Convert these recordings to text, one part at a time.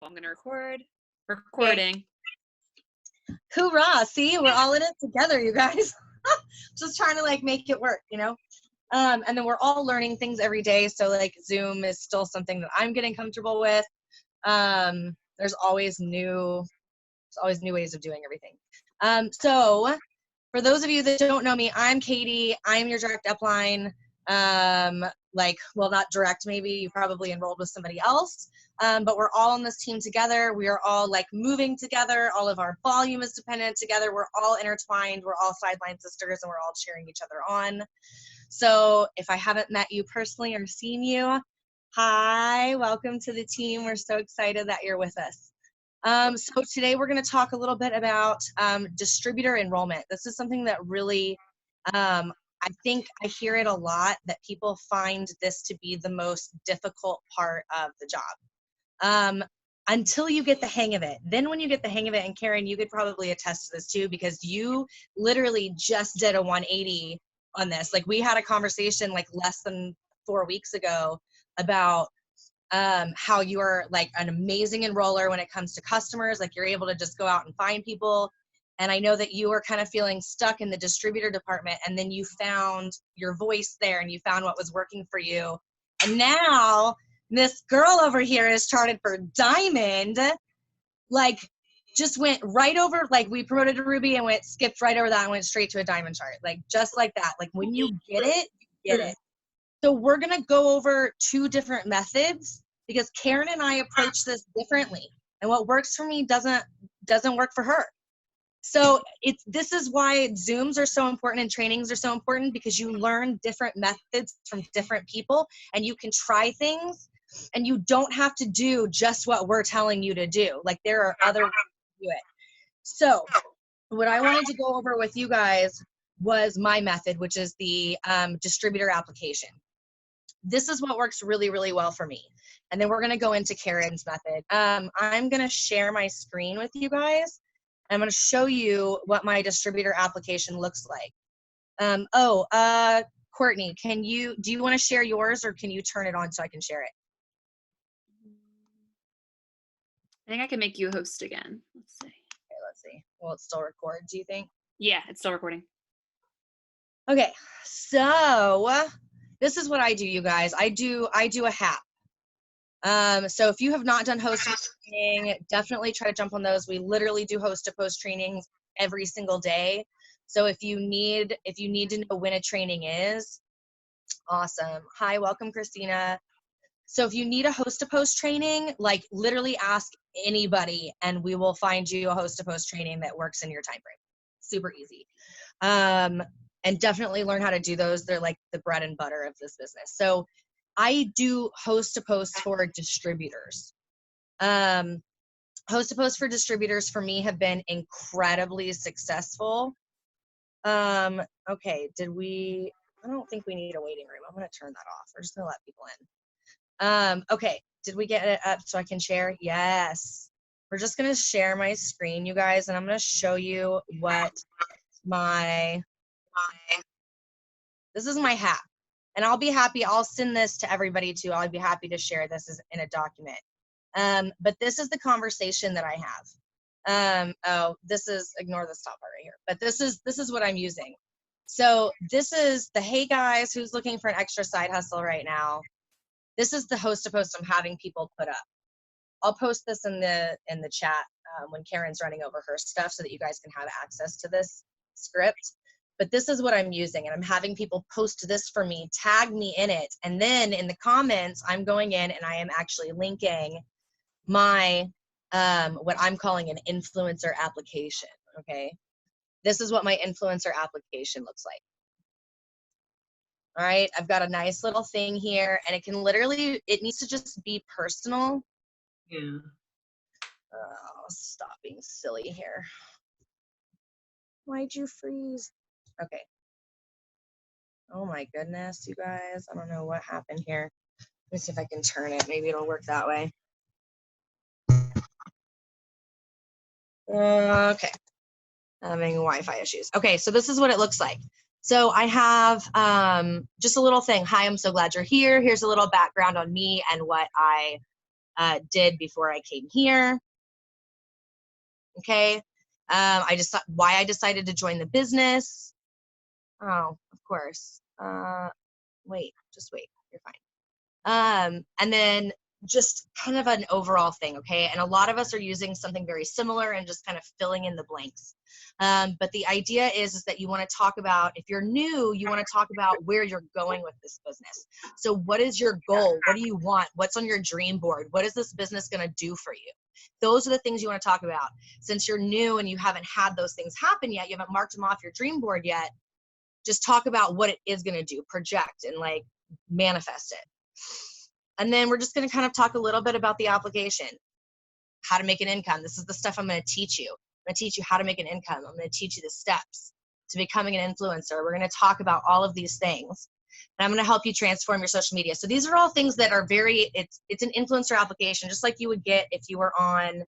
I'm gonna record. Recording. Hoorah! See, we're all in it together, you guys. Just trying to like make it work, you know. And then we're all learning things every day. So like Zoom is still something that I'm getting comfortable with. There's always new ways of doing everything. So for those of you that don't know me, I'm Katie. I'm your direct upline. Well, not direct, maybe you probably enrolled with somebody else. But we're all on this team together. We are all like moving together. All of our volume is dependent together. We're all intertwined. We're all sideline sisters, and we're all cheering each other on. So if I haven't met you personally or seen you, hi, welcome to the team. We're so excited that you're with us. So today we're going to talk a little bit about distributor enrollment. This is something that really, I think I hear it a lot, that people find this to be the most difficult part of the job. Until you get the hang of it. Then when you get the hang of it, and Karen, you could probably attest to this too, because you literally just did a 180 on this. Like we had a conversation like less than 4 weeks ago about how you're like an amazing enroller when it comes to customers. Like you're able to just go out and find people. And I know that you were kind of feeling stuck in the distributor department, and then you found your voice there and you found what was working for you. And now this girl over here is charted for Diamond, like just went right over, like we promoted to Ruby and skipped right over that and went straight to a Diamond chart. Like just like that. Like when you get it, you get it. So we're going to go over 2 different methods because Karen and I approach this differently. And what works for me doesn't work for her. So this is why Zooms are so important and trainings are so important, because you learn different methods from different people and you can try things and you don't have to do just what we're telling you to do. Like there are other ways to do it. So what I wanted to go over with you guys was my method, which is the distributor application. This is what works really, really well for me. And then we're going to go into Karen's method. I'm going to share my screen with you guys. I'm going to show you what my distributor application looks like. Courtney, do you want to share yours, or can you turn it on so I can share it? I think I can make you a host again. Let's see. Okay, let's see. Will it still record, do you think? Yeah, it's still recording. Okay, so this is what I do, you guys. I do a HAP. So if you have not done host training, definitely try to jump on those. We literally do host to post trainings every single day. So if you need to know when a training is, awesome. Hi, welcome, Christina. So if you need a host to post training, like literally ask anybody and we will find you a host to post training that works in your time frame. Super easy. And definitely learn how to do those. They're like the bread and butter of this business. So I do host to post for distributors. Host to post for distributors for me have been incredibly successful. Okay, I don't think we need a waiting room. I'm going to turn that off. We're just going to let people in. Okay, did we get it up so I can share? Yes. We're just going to share my screen, you guys, and I'm going to show you what this is my HAP. And I'll be happy, I'll send this to everybody too. I'll be happy to share this in a document. But this is the conversation that I have. Ignore this top part right here. But this is what I'm using. So this is the, hey guys, who's looking for an extra side hustle right now? This is the host to post I'm having people put up. I'll post this in the chat when Karen's running over her stuff so that you guys can have access to this script. But this is what I'm using, and I'm having people post this for me, tag me in it, and then in the comments, I'm going in and I am actually linking my, what I'm calling an influencer application, okay? This is what my influencer application looks like. All right, I've got a nice little thing here, and it needs to just be personal. Yeah. Oh, stop being silly here. Why'd you freeze? Okay. Oh my goodness, you guys. I don't know what happened here. Let me see if I can turn it. Maybe it'll work that way. Okay. Having Wi-Fi issues. Okay, so this is what it looks like. So I have just a little thing. Hi, I'm so glad you're here. Here's a little background on me and what I did before I came here. Okay. I just why I decided to join the business. Oh, of course. Wait, just wait. You're fine. And then just kind of an overall thing, okay? And a lot of us are using something very similar and just kind of filling in the blanks. But the idea is that you want to talk about, if you're new, you want to talk about where you're going with this business. So what is your goal? What do you want? What's on your dream board? What is this business going to do for you? Those are the things you want to talk about. Since you're new and you haven't had those things happen yet, you haven't marked them off your dream board yet, just talk about what it is going to do, project and like manifest it. And then we're just going to kind of talk a little bit about the application, how to make an income. This is the stuff I'm going to teach you. I'm going to teach you how to make an income. I'm going to teach you the steps to becoming an influencer. We're going to talk about all of these things. And I'm going to help you transform your social media. So these are all things that are very, it's an influencer application, just like you would get if you were on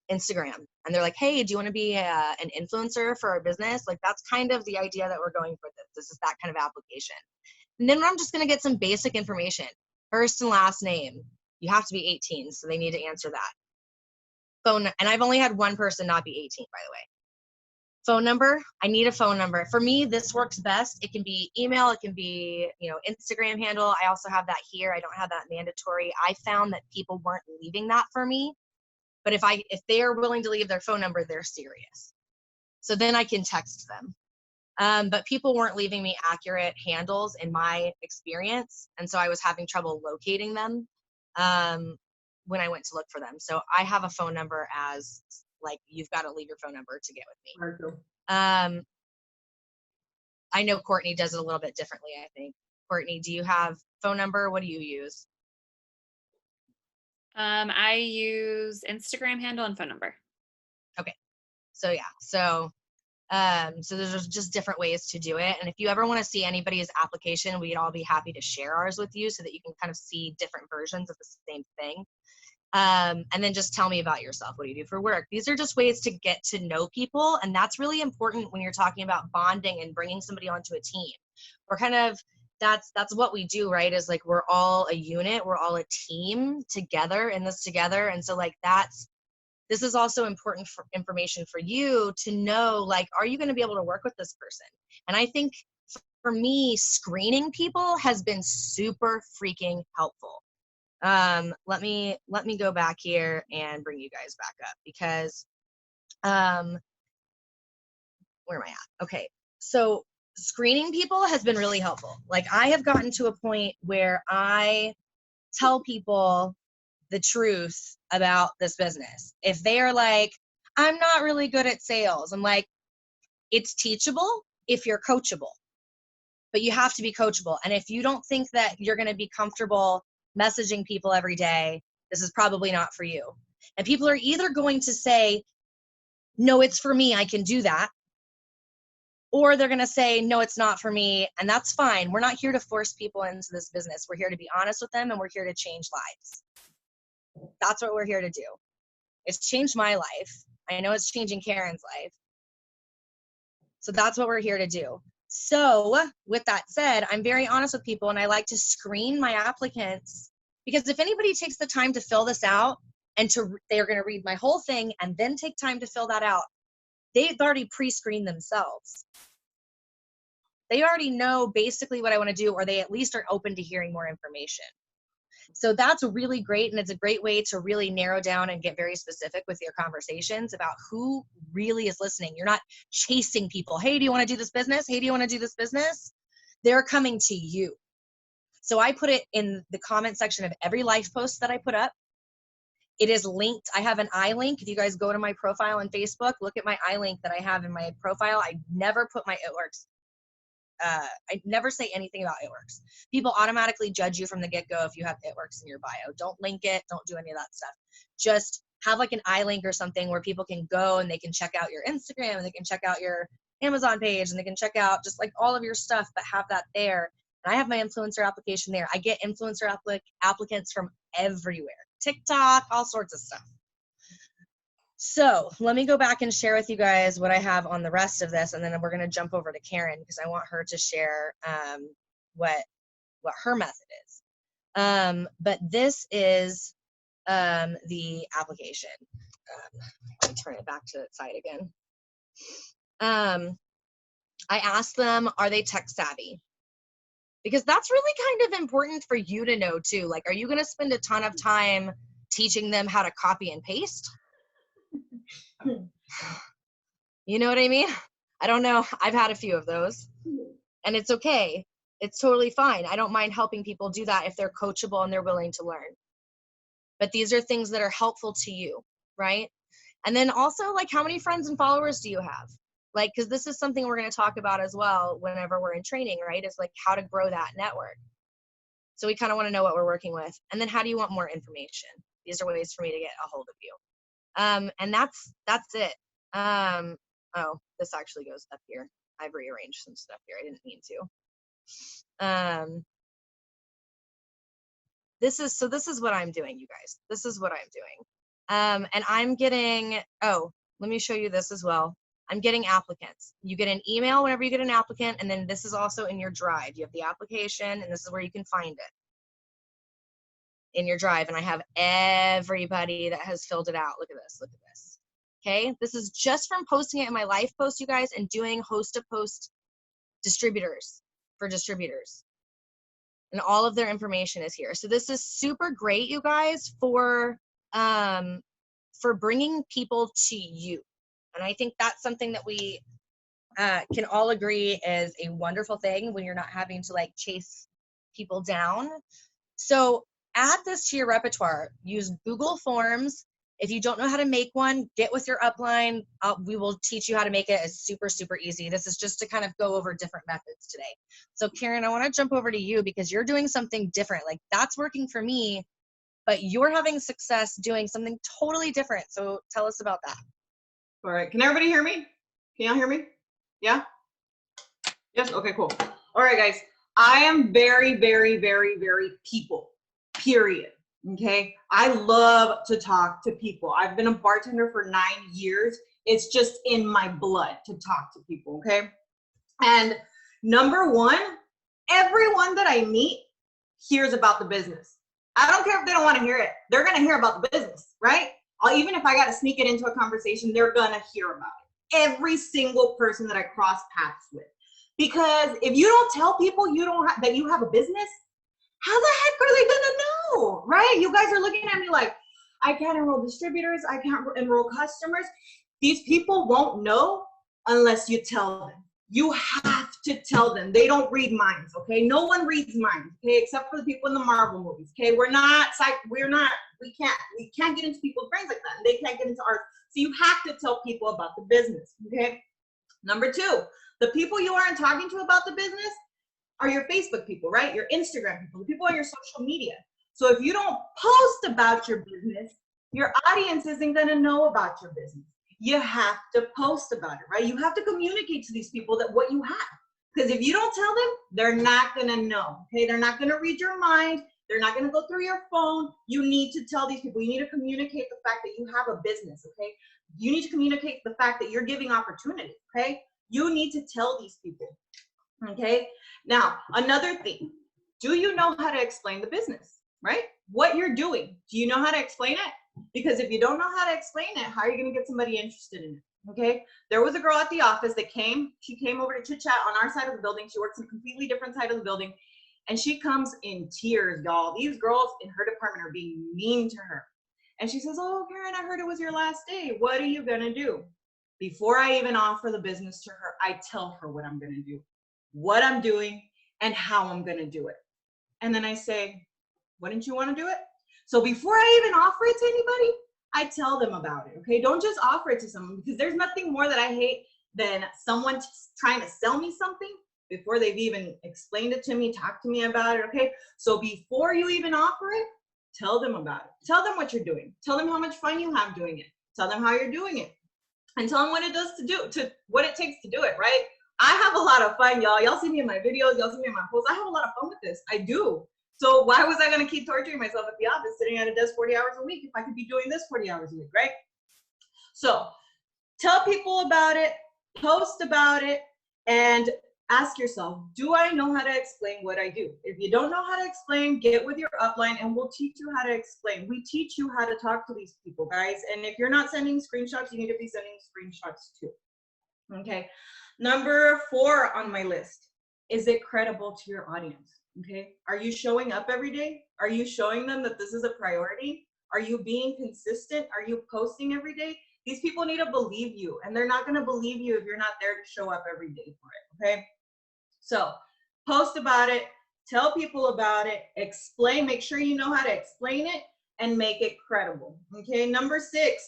Instagram. And they're like, hey, do you want to be an influencer for our business? Like that's kind of the idea that we're going for this. This is that kind of application. And then I'm just going to get some basic information. First and last name. You have to be 18, so they need to answer that. Phone, and I've only had one person not be 18, by the way. Phone number. I need a phone number. For me, this works best. It can be email. It can be, Instagram handle. I also have that here. I don't have that mandatory. I found that people weren't leaving that for me. But if they are willing to leave their phone number, they're serious. So then I can text them. But people weren't leaving me accurate handles in my experience. And so I was having trouble locating them when I went to look for them. So I have a phone number as like, you've got to leave your phone number to get with me. I know Courtney does it a little bit differently, I think. Courtney, do you have phone number? What do you use? I use Instagram handle and phone number. Okay. So yeah. So there's just different ways to do it. And if you ever want to see anybody's application, we'd all be happy to share ours with you so that you can kind of see different versions of the same thing. And then just tell me about yourself. What do you do for work? These are just ways to get to know people. And that's really important when you're talking about bonding and bringing somebody onto a team. We're kind of, that's what we do, right? Is like, we're all a unit. We're all a team together in this together. And so like, this is also important for information for you to know, like, are you going to be able to work with this person? And I think for me, screening people has been super freaking helpful. Let me go back here and bring you guys back up because, where am I at? Okay. So screening people has been really helpful. Like I have gotten to a point where I tell people the truth about this business. If they are like, I'm not really good at sales, I'm like, it's teachable if you're coachable, but you have to be coachable. And if you don't think that you're going to be comfortable messaging people every day, this is probably not for you. And people are either going to say, no, it's for me, I can do that. Or they're going to say, no, it's not for me. And that's fine. We're not here to force people into this business. We're here to be honest with them and we're here to change lives. That's what we're here to do. It's changed my life. I know it's changing Karen's life. So that's what we're here to do. So with that said, I'm very honest with people and I like to screen my applicants because if anybody takes the time to fill this out and they're going to read my whole thing and then take time to fill that out, they've already pre-screened themselves. They already know basically what I want to do, or they at least are open to hearing more information. So that's really great. And it's a great way to really narrow down and get very specific with your conversations about who really is listening. You're not chasing people. Hey, do you want to do this business? Hey, do you want to do this business? They're coming to you. So I put it in the comment section of every life post that I put up. It is linked. I have an iLink. If you guys go to my profile on Facebook, look at my iLink that I have in my profile. I never put my It Works. I never say anything about It Works. People automatically judge you from the get-go if you have It Works in your bio. Don't link it. Don't do any of that stuff. Just have like an iLink or something where people can go and they can check out your Instagram and they can check out your Amazon page and they can check out just like all of your stuff, but have that there. And I have my influencer application there. I get influencer applicants from everywhere. TikTok, all sorts of stuff. So let me go back and share with you guys what I have on the rest of this, and then we're going to jump over to Karen because I want her to share what her method is. But this is the application. Let me turn it back to that side again. I asked them, are they tech savvy? Because that's really kind of important for you to know too. Like, are you going to spend a ton of time teaching them how to copy and paste? You know what I mean? I don't know. I've had a few of those, and it's okay. It's totally fine. I don't mind helping people do that if they're coachable and they're willing to learn. But these are things that are helpful to you, right? And then also, like, how many friends and followers do you have? Like, because this is something we're going to talk about as well whenever we're in training, right? Is like how to grow that network. So we kind of want to know what we're working with. And then how do you want more information? These are ways for me to get a hold of you. And that's it. Oh, this actually goes up here. I've rearranged some stuff here. I didn't mean to. This is what I'm doing, you guys. This is what I'm doing. And I'm getting, oh, let me show you this as well. I'm getting applicants. You get an email whenever you get an applicant, and then this is also in your drive. You have the application, and this is where you can find it in your drive. And I have everybody that has filled it out. Look at this, look at this. Okay, this is just from posting it in my life post, you guys, and doing host-to-post distributors for distributors. And all of their information is here. So this is super great, you guys, for bringing people to you. And I think that's something that we can all agree is a wonderful thing when you're not having to like chase people down. So add this to your repertoire. Use Google Forms. If you don't know how to make one, get with your upline. We will teach you how to make it. It's super, super easy. This is just to kind of go over different methods today. So Karen, I want to jump over to you because you're doing something different. Like that's working for me, but you're having success doing something totally different. So tell us about that. All right. Can everybody hear me? Can y'all hear me? Yeah? Yes? Okay, cool. All right, guys. I am very, very, very, very people, period. Okay, I love to talk to people. I've been a bartender for 9 years. It's just in my blood to talk to people, okay? And number one, everyone that I meet hears about the business. I don't care if they don't want to hear it. They're going to hear about the business, right? Even if I got to sneak it into a conversation, they're going to hear about it. Every single person that I cross paths with. Because if you don't tell people that you have a business, how the heck are they gonna know, right? You guys are looking at me like, I can't enroll distributors, I can't enroll customers. These people won't know unless you tell them. You have to tell them. They don't read minds, okay? No one reads minds, okay? Except for the people in the Marvel movies, okay? We can't get into people's brains like that, and they can't get into ours. So you have to tell people about the business, okay? Number two, the people you aren't talking to about the business are your Facebook people, right? Your Instagram people, the people on your social media. So if you don't post about your business, your audience isn't gonna know about your business. You have to post about it, right? You have to communicate to these people that what you have. Because if you don't tell them, they're not gonna know, okay? They're not gonna read your mind. They're not gonna go through your phone. You need to tell these people. You need to communicate the fact that you have a business, okay? You need to communicate the fact that you're giving opportunity, okay? You need to tell these people. Okay, now another thing, do you know how to explain the business, right? What you're doing, do you know how to explain it? Because if you don't know how to explain it, how are you going to get somebody interested in it? Okay, there was a girl at the office that she came over to chit chat on our side of the building. She works in a completely different side of the building, and she comes in tears, y'all. These girls in her department are being mean to her. And she says, oh, Karen, I heard it was your last day. What are you going to do? Before I even offer the business to her, I tell her what I'm going to do, what I'm doing, and how I'm going to do it. And then I say, wouldn't you want to do it? So before I even offer it to anybody, I tell them about it, okay? Don't just offer it to someone, because there's nothing more that I hate than someone trying to sell me something before they've even explained it to me, talked to me about it, okay? So before you even offer it, tell them about it. Tell them what you're doing. Tell them how much fun you have doing it. Tell them how you're doing it. And tell them what it does what it takes to do it, right? I have a lot of fun, y'all. Y'all see me in my videos, y'all see me in my posts. I have a lot of fun with this. I do. So why was I gonna keep torturing myself at the office, sitting at a desk 40 hours a week if I could be doing this 40 hours a week, right? So tell people about it, post about it, and ask yourself, do I know how to explain what I do? If you don't know how to explain, get with your upline and we'll teach you how to explain. We teach you how to talk to these people, guys. And if you're not sending screenshots, you need to be sending screenshots too. Okay. Number 4 on my list, is it credible to your audience? Okay. Are you showing up every day? Are you showing them that this is a priority? Are you being consistent? Are you posting every day? These people need to believe you, and they're not going to believe you if you're not there to show up every day for it. Okay. So post about it, tell people about it, explain, make sure you know how to explain it and make it credible. Okay. Number 6,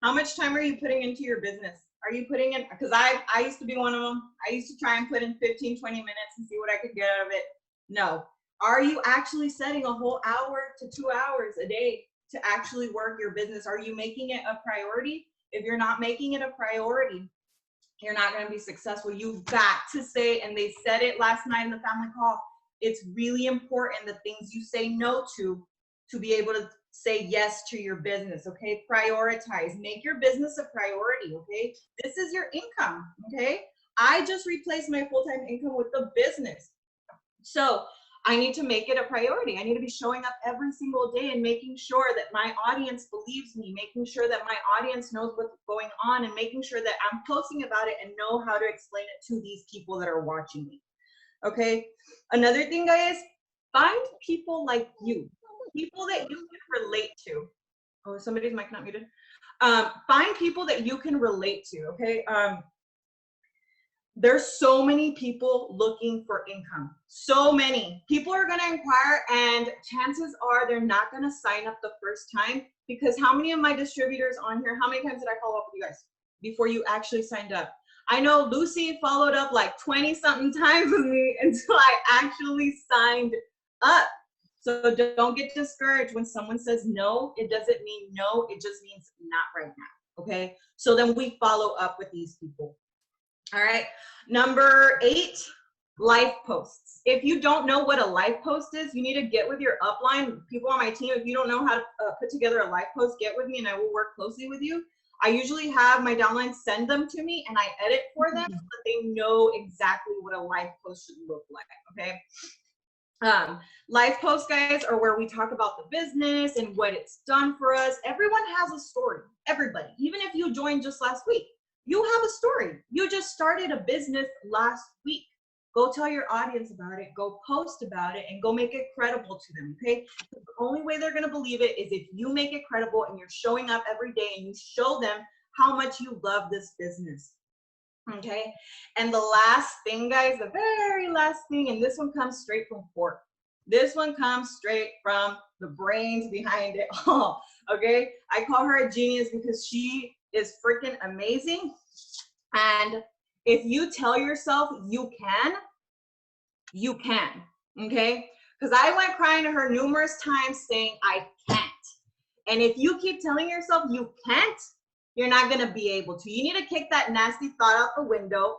how much time are you putting into your business? Are you putting in, because I used to be one of them. I used to try and put in 15, 20 minutes and see what I could get out of it. No. Are you actually setting a whole hour to 2 hours a day to actually work your business? Are you making it a priority? If you're not making it a priority, you're not going to be successful. You've got to say, and they said it last night in the family call, it's really important the things you say no to be able to say yes to your business. Okay. Prioritize, make your business a priority. Okay. This is your income. Okay. I just replaced my full-time income with the business. So I need to make it a priority. I need to be showing up every single day and making sure that my audience believes me, making sure that my audience knows what's going on, and making sure that I'm posting about it and know how to explain it to these people that are watching me. Okay. Another thing, guys, find people like you, people that you can relate to. Oh, somebody's mic not muted. Find people that you can relate to. Okay. There's so many people looking for income. So many people are going to inquire, and chances are they're not going to sign up the first time, because how many of my distributors on here, how many times did I follow up with you guys before you actually signed up? I know Lucy followed up like 20 something times with me until I actually signed up. So don't get discouraged when someone says no. It doesn't mean no. It just means not right now. Okay. So then we follow up with these people. All right. Number 8, live posts. If you don't know what a live post is, you need to get with your upline. People on my team, if you don't know how to put together a live post, get with me and I will work closely with you. I usually have my downlines send them to me and I edit for them so that they know exactly what a live post should look like. Okay. Live posts, guys, are where we talk about the business and what it's done for us. Everyone has a story. Everybody, even if you joined just last week, you have a story. You just started a business last week. Go tell your audience about it. Go post about it and go make it credible to them. Okay. The only way they're going to believe it is if you make it credible and you're showing up every day and you show them how much you love this business. Okay. And the last thing, guys, the very last thing, and this one comes straight from Fort. This one comes straight from the brains behind it all. Okay. I call her a genius because she is freaking amazing. And if you tell yourself you can, you can. Okay. Because I went crying to her numerous times saying I can't. And if you keep telling yourself you can't, you're not going to be able to. You need to kick that nasty thought out the window,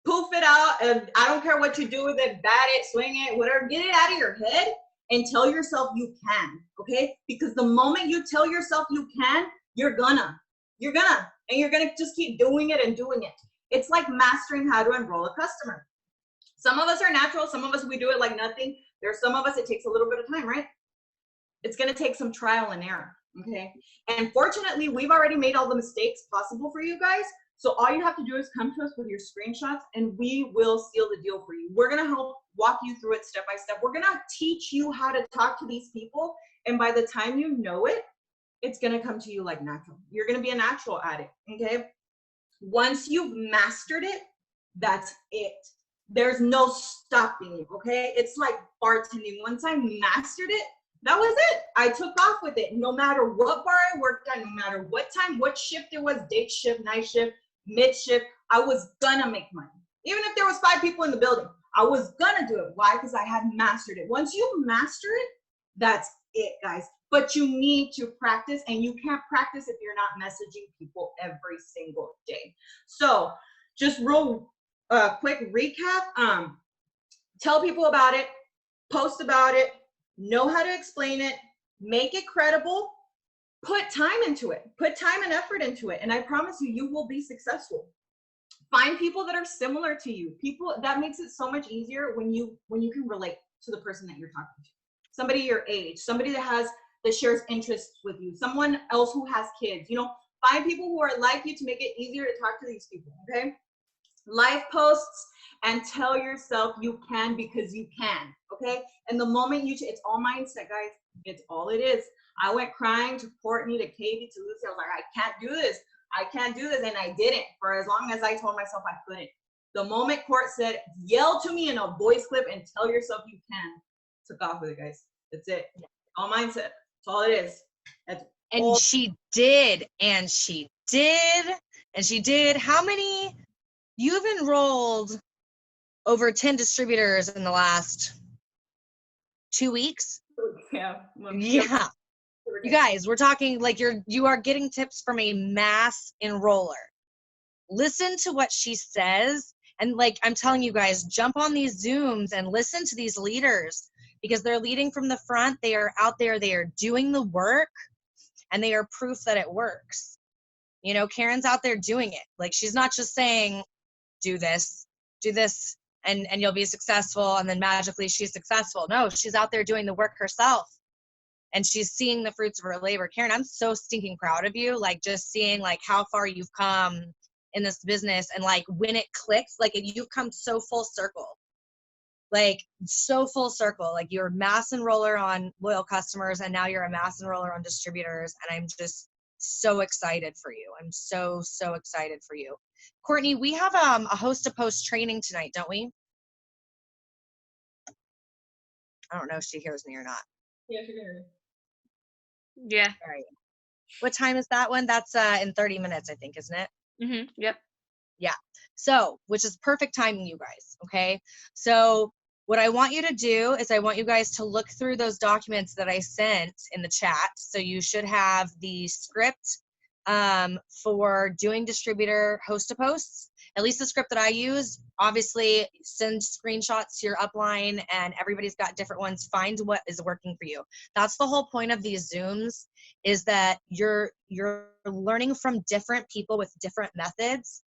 poof it out, and I don't care what you do with it, bat it, swing it, whatever, get it out of your head and tell yourself you can, okay? Because the moment you tell yourself you can, you're gonna, and you're gonna just keep doing it and doing it. It's like mastering how to enroll a customer. Some of us are natural, some of us, we do it like nothing. There's some of us, it takes a little bit of time, right? It's gonna take some trial and error. Okay. And fortunately, we've already made all the mistakes possible for you guys. So all you have to do is come to us with your screenshots and we will seal the deal for you. We're going to help walk you through it step by step. We're going to teach you how to talk to these people. And by the time you know it, it's going to come to you like natural. You're going to be a natural at it. Okay. Once you've mastered it, that's it. There's no stopping you. Okay. It's like bartending. Once I mastered it, that was it. I took off with it. No matter what bar I worked at, no matter what time, what shift it was, day shift, night shift, mid shift, I was gonna make money. Even if there was 5 people in the building, I was gonna do it. Why? Because I had mastered it. Once you master it, that's it, guys. But you need to practice, and you can't practice if you're not messaging people every single day. So just real quick recap. Tell people about it, post about it, know how to explain it, make it credible, put time into it, put time and effort into it. And I promise you, you will be successful. Find people that are similar to you. People that makes it so much easier when you can relate to the person that you're talking to. Somebody your age, somebody that shares interests with you, someone else who has kids. You know, find people who are like you to make it easier to talk to these people. Okay. Life posts and tell yourself you can because you can. Okay. And the moment it's all mindset, guys. It's all it is. I went crying to Courtney, to Katie, to Lucy. I was like, I can't do this. I can't do this. And I didn't for as long as I told myself I couldn't. The moment Court said, yell to me in a voice clip and tell yourself you can, took off with it, guys. That's it. All mindset. That's all it is. And she did. And she did. And she did. How many? You've enrolled over 10 distributors in the last 2 weeks. Yeah. Yeah. You guys, we're talking like you are getting tips from a mass enroller. Listen to what she says. And like I'm telling you guys, jump on these Zooms and listen to these leaders because they're leading from the front. They are out there. They are doing the work and they are proof that it works. You know, Karen's out there doing it. Like she's not just saying, do this, and you'll be successful. And then magically she's successful. No, she's out there doing the work herself. And she's seeing the fruits of her labor. Karen, I'm so stinking proud of you. Like just seeing like how far you've come in this business and like when it clicks, like you've come so full circle, like so full circle. Like you're a mass enroller on loyal customers and now you're a mass enroller on distributors. And I'm just so excited for you. I'm so excited for you. Courtney, we have a host to post training tonight, don't we? I don't know if she hears me or not. Yeah, she can hear you. Yeah. All right. What time is that one? That's in 30 minutes, I think, isn't it? Mm-hmm. Yep. Yeah. So, which is perfect timing, you guys. Okay. So what I want you to do is I want you guys to look through those documents that I sent in the chat. So you should have the script for doing distributor host to posts, at least the script that I use. Obviously send screenshots to your upline and everybody's got different ones. Find what is working for you. That's the whole point of these Zooms, is that you're learning from different people with different methods.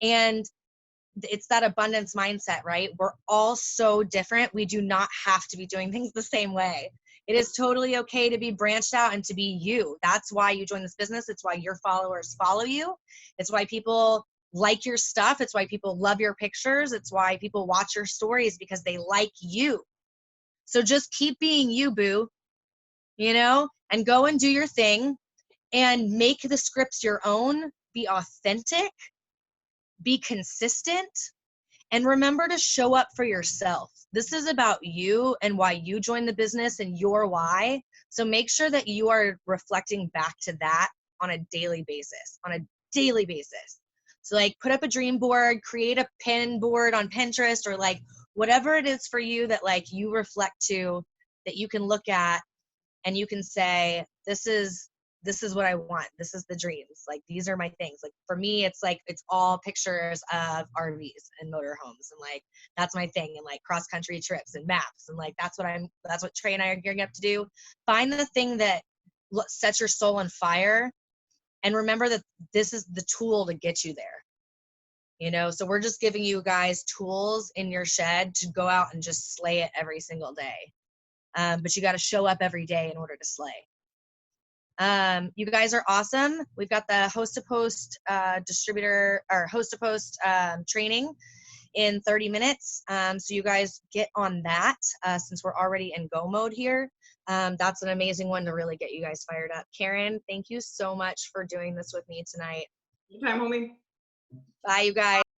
And it's that abundance mindset, right? We're all so different. We do not have to be doing things the same way. It is totally okay to be branched out and to be you. That's why you join this business. It's why your followers follow you. It's why people like your stuff. It's why people love your pictures. It's why people watch your stories, because they like you. So just keep being you, boo, you know, and go and do your thing and make the scripts your own. Be authentic. Be consistent, and remember to show up for yourself. This is about you and why you joined the business and your why. So make sure that you are reflecting back to that on a daily basis, So like put up a dream board, create a pin board on Pinterest, or like whatever it is for you that like you reflect to, that you can look at and you can say, this is what I want. This is the dreams. Like, these are my things. Like for me, it's like, it's all pictures of RVs and motorhomes. And like, that's my thing. And like cross country trips and maps. And like, that's what Trey and I are gearing up to do. Find the thing that sets your soul on fire. And remember that this is the tool to get you there. You know, so we're just giving you guys tools in your shed to go out and just slay it every single day. But you got to show up every day in order to slay. You guys are awesome. We've got the host to post distributor or host to post training in 30 minutes. So you guys get on that since we're already in go mode here. That's an amazing one to really get you guys fired up. Karen, thank you so much for doing this with me tonight. Anytime, homie. Bye, you guys.